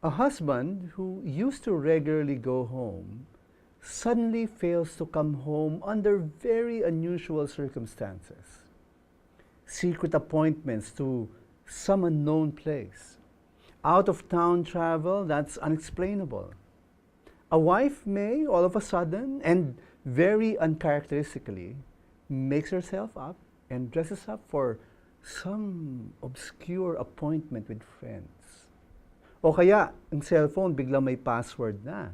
A husband who used to regularly go home suddenly fails to come home under very unusual circumstances. Secret appointments to some unknown place. Out of town travel that's unexplainable. A wife may, all of a sudden, and very uncharacteristically, makes herself up and dresses up for some obscure appointment with friends. O kaya, ang cellphone biglang may password na.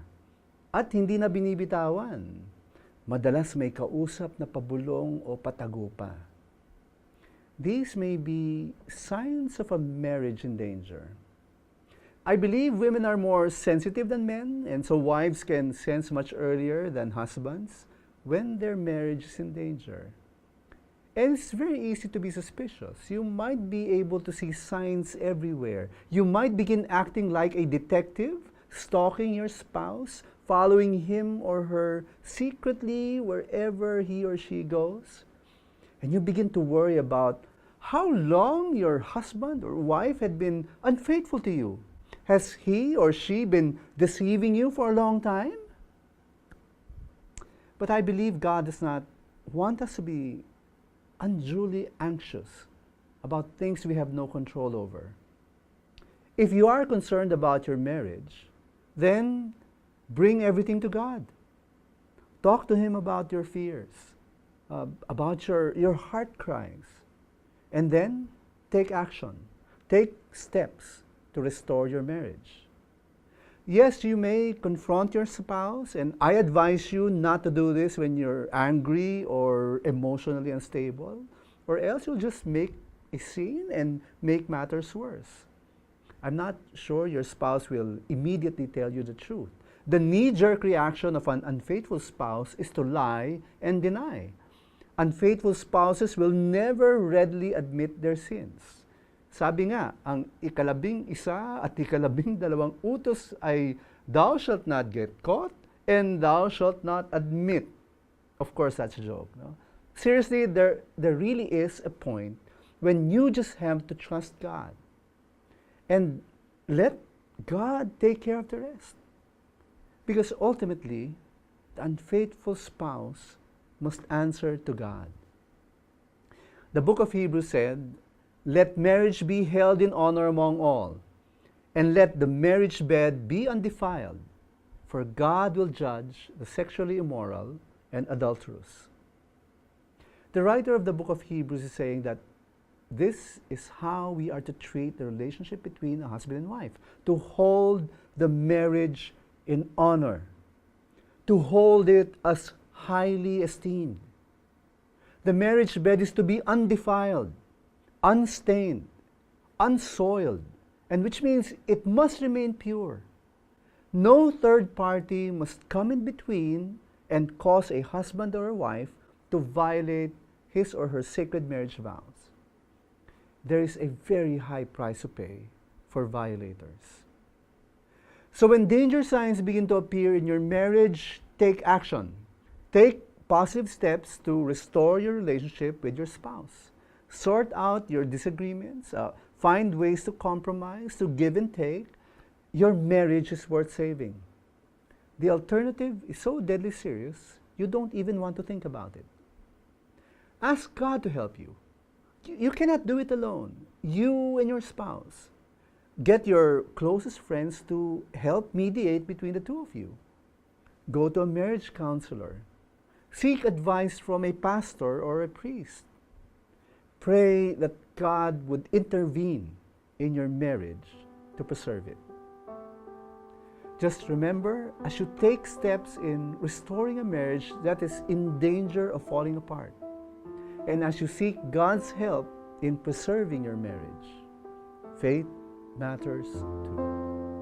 At hindi na binibitawan. Madalas may kausap na pabulong o patago pa. These may be signs of a marriage in danger. I believe women are more sensitive than men, and so wives can sense much earlier than husbands when their marriage is in danger. And it's very easy to be suspicious. You might be able to see signs everywhere. You might begin acting like a detective, stalking your spouse, following him or her secretly wherever he or she goes. And you begin to worry about how long your husband or wife had been unfaithful to you. Has he or she been deceiving you for a long time? But I believe God does not want us to be unduly anxious about things we have no control over. If you are concerned about your marriage, then bring everything to God. Talk to Him about your fears, about your heart cries, and then take action. Take steps to restore your marriage. Yes, you may confront your spouse, and I advise you not to do this when you're angry or emotionally unstable, or else you'll just make a scene and make matters worse. I'm not sure your spouse will immediately tell you the truth. The knee-jerk reaction of an unfaithful spouse is to lie and deny. Unfaithful spouses will never readily admit their sins. Sabi nga, ang ikalabing-isa at ikalabing-dalawang utos ay, thou shalt not get caught and thou shalt not admit. Of course, that's a joke. No? Seriously, there really is a point when you just have to trust God and let God take care of the rest. Because ultimately, the unfaithful spouse must answer to God. The book of Hebrews said, let marriage be held in honor among all, and let the marriage bed be undefiled, for God will judge the sexually immoral and adulterous. The writer of the book of Hebrews is saying that this is how we are to treat the relationship between a husband and wife, to hold the marriage in honor, to hold it as highly esteemed. The marriage bed is to be undefiled, unstained, unsoiled, and which means it must remain pure. No third party must come in between and cause a husband or a wife to violate his or her sacred marriage vows. There is a very high price to pay for violators. So when danger signs begin to appear in your marriage, take action. Take positive steps to restore your relationship with your spouse. Sort out your disagreements. Find ways to compromise, to give and take. Your marriage is worth saving. The alternative is so deadly serious, you don't even want to think about it. Ask God to help you. You cannot do it alone. You and your spouse. Get your closest friends to help mediate between the two of you. Go to a marriage counselor. Seek advice from a pastor or a priest. Pray that God would intervene in your marriage to preserve it. Just remember, as you take steps in restoring a marriage that is in danger of falling apart, and as you seek God's help in preserving your marriage, faith matters too.